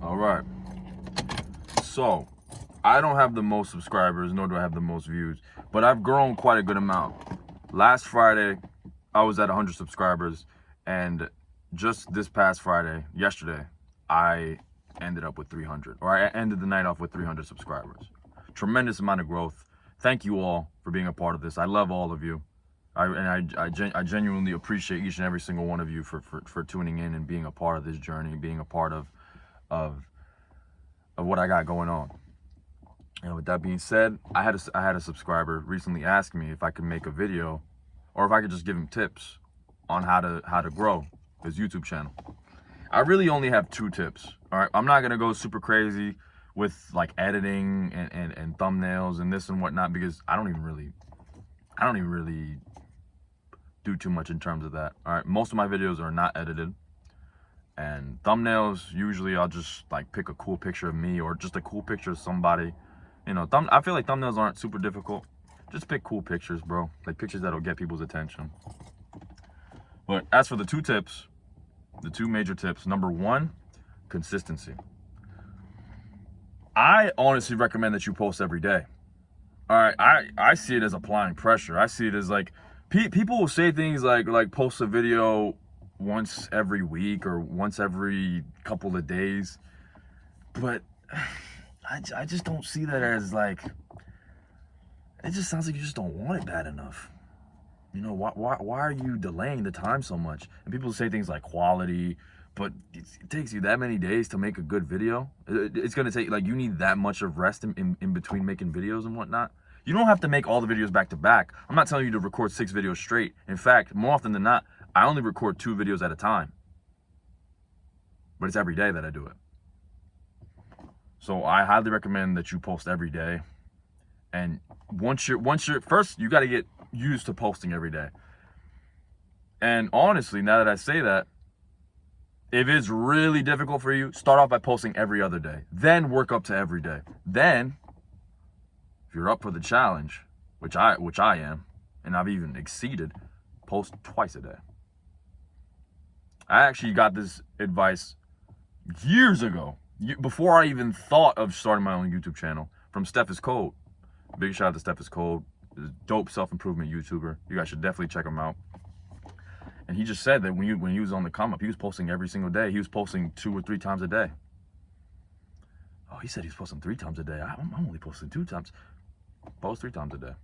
All right. So, I don't have the most subscribers, nor do I have the most views, but I've grown quite a good amount. Last Friday, I was at 100 subscribers, and just this past Friday, yesterday, I ended up with 300, or I ended the night off with 300 subscribers. Tremendous amount of growth. Thank you all for being a part of this. I love all of you. I genuinely appreciate each and every single one of you for tuning in and being a part of this journey, being a part of what I got going on. And with that being said, I had a subscriber recently ask me if I could make a video, or if I could just give him tips on how to grow his YouTube channel. I really only have 2 tips. All right, I'm not gonna go super crazy with like editing and thumbnails and this and whatnot, because I don't even really do too much in terms of that. All right, most of my videos are not edited, and thumbnails, usually I'll just like pick a cool picture of me or just a cool picture of somebody. You know, I feel like thumbnails aren't super difficult. Just pick cool pictures, bro. Like pictures that'll get people's attention. But as for the 2 tips, the 2 major tips, number 1, consistency. I honestly recommend that you post every day. All right, I see it as applying pressure. I see it as like, people will say things like post a video once every week or once every couple of days, but I just don't see that as like, it just sounds like you just don't want it bad enough. You know, why are you delaying the time so much? And people say things like quality, but it takes you that many days to make a good video. It's gonna take, like, you need that much of rest in between making videos and whatnot. You don't have to make all the videos back to back. I'm not telling you to record 6 videos straight. In fact, more often than not, I only record 2 videos at a time. But it's every day that I do it. So I highly recommend that you post every day. And once you're first, you got to get used to posting every day. And honestly, now that I say that, if it's really difficult for you, start off by posting every other day. Then work up to every day. Then, if you're up for the challenge, which I am, and I've even exceeded, post twice a day. I actually got this advice years ago, before I even thought of starting my own YouTube channel, from Steph is Cold. Big shout out to Steph is Cold. He's a dope self-improvement YouTuber. You guys should definitely check him out. And he just said that when he was on the come up, he was posting every single day. He was posting 2 or 3 times a day. Oh, he said he was posting 3 times a day. I'm only posting 2 times. Post 3 times a day.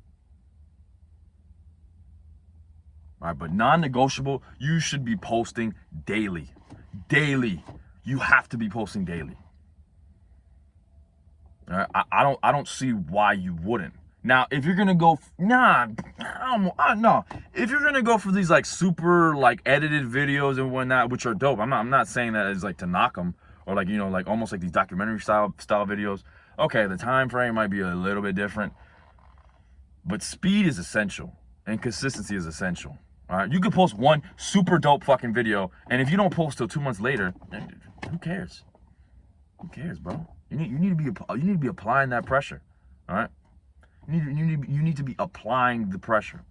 All right, but non-negotiable, you should be posting daily. Daily. You have to be posting daily. All right, I don't see why you wouldn't. Now, if you're gonna go, no. If you're gonna go for these like super like edited videos and whatnot, which are dope, I'm not saying that as like to knock them, or like, you know, like almost like these documentary style videos. Okay, the time frame might be a little bit different, but speed is essential and consistency is essential. All right, you could post one super dope fucking video, and if you don't post till 2 months later, who cares? Who cares, bro? You need to be applying that pressure. All right. You need to be applying the pressure,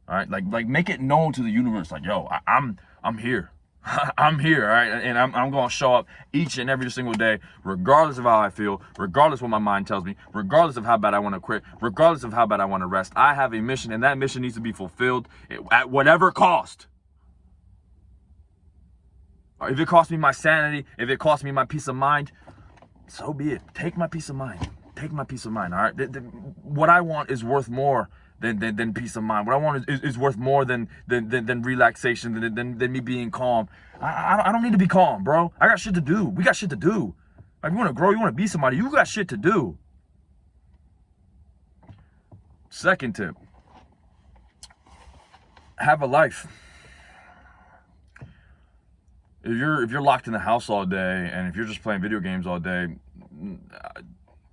all right? Like make it known to the universe, like, yo, I'm here, I'm here, all right? And I'm gonna show up each and every single day, regardless of how I feel, regardless of what my mind tells me, regardless of how bad I want to quit, regardless of how bad I want to rest. I have a mission, and that mission needs to be fulfilled at whatever cost. If it costs me my sanity, if it costs me my peace of mind, so be it. Take my peace of mind. Take my peace of mind, all right? What I want is worth more than peace of mind. What I want is worth more than relaxation, than me being calm. I don't need to be calm, bro. I got shit to do. We got shit to do. Like, you want to grow, you want to be somebody, you got shit to do. Second tip, have a life. If you're locked in the house all day, and if you're just playing video games all day,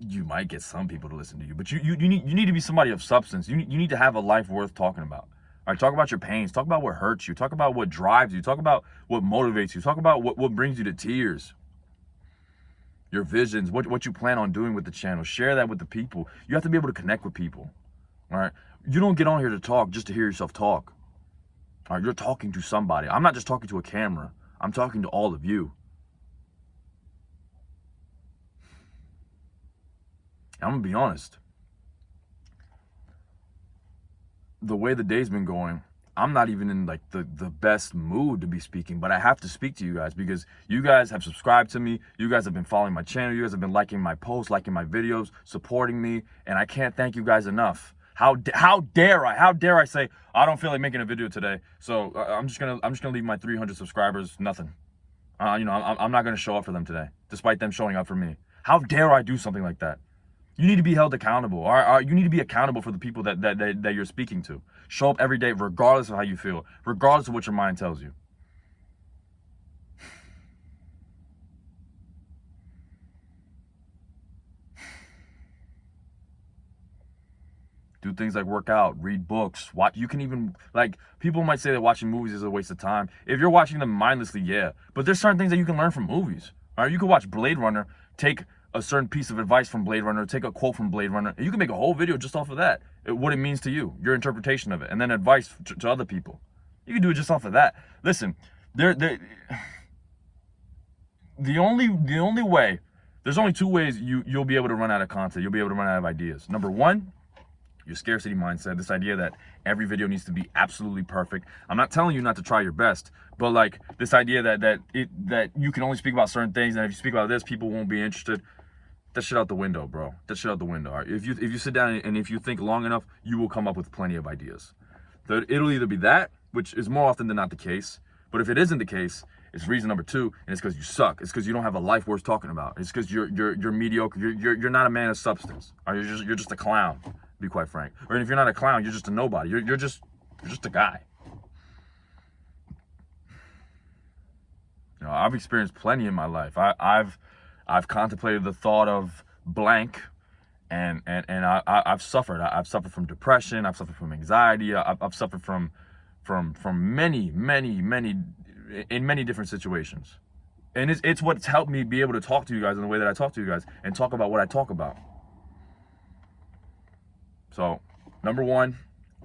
you might get some people to listen to you, but you need to be somebody of substance. You need to have a life worth talking about. All right, talk about your pains. Talk about what hurts you. Talk about what drives you. Talk about what motivates you. Talk about what brings you to tears. Your visions, what you plan on doing with the channel. Share that with the people. You have to be able to connect with people. All right, you don't get on here to talk just to hear yourself talk. All right, you're talking to somebody. I'm not just talking to a camera. I'm talking to all of you. I'm gonna be honest. The way the day's been going, I'm not even in like the best mood to be speaking, but I have to speak to you guys because you guys have subscribed to me. You guys have been following my channel. You guys have been liking my posts, liking my videos, supporting me, and I can't thank you guys enough. How dare I say I don't feel like making a video today? So I'm just gonna leave my 300 subscribers nothing. You know, I'm not gonna show up for them today, despite them showing up for me. How dare I do something like that? You need to be held accountable. You need to be accountable for the people that you're speaking to. Show up every day, regardless of how you feel, regardless of what your mind tells you. Do things like work out, read books, watch. You can even, like, people might say that watching movies is a waste of time. If you're watching them mindlessly, yeah. But there's certain things that you can learn from movies. All right, you can watch Blade Runner, take a certain piece of advice from Blade Runner, take a quote from Blade Runner, and you can make a whole video just off of that. What it means to you, your interpretation of it, and then advice to other people. You can do it just off of that. Listen, the only way, there's only two ways you'll be able to run out of content. You'll be able to run out of ideas. Number one, your scarcity mindset, this idea that every video needs to be absolutely perfect. I'm not telling you not to try your best, but like this idea that you can only speak about certain things, and if you speak about this, people won't be interested. That shit out the window, bro. That shit out the window. All right? If you sit down and if you think long enough, you will come up with plenty of ideas. So it'll either be that, which is more often than not the case. But if it isn't the case, it's reason number two, and it's because you suck. It's because you don't have a life worth talking about. It's because you're mediocre. You're not a man of substance. Or you're just a clown, to be quite frank. Or if you're not a clown, you're just a nobody. You're just a guy. You know, I've experienced plenty in my life. I've contemplated the thought of blank, and I've suffered. I've suffered from depression. I've suffered from anxiety. I've suffered from many in many different situations, and it's what's helped me be able to talk to you guys in the way that I talk to you guys and talk about what I talk about. So, number one,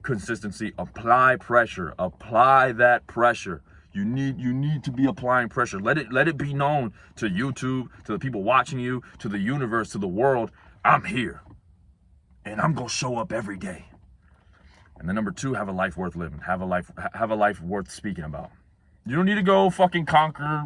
consistency. Apply pressure. Apply that pressure. You need to be applying pressure. Let it be known to YouTube, to the people watching you, to the universe, to the world. I'm here, and I'm gonna show up every day. And then number two, have a life worth living. Have a life worth speaking about. You don't need to go fucking conquer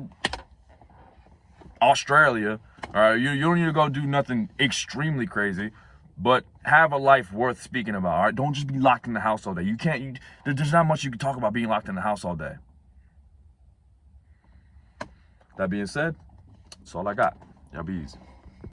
Australia. All right, you don't need to go do nothing extremely crazy, but have a life worth speaking about. All right, don't just be locked in the house all day. There's not much you can talk about being locked in the house all day. That being said, that's all I got. Y'all be easy.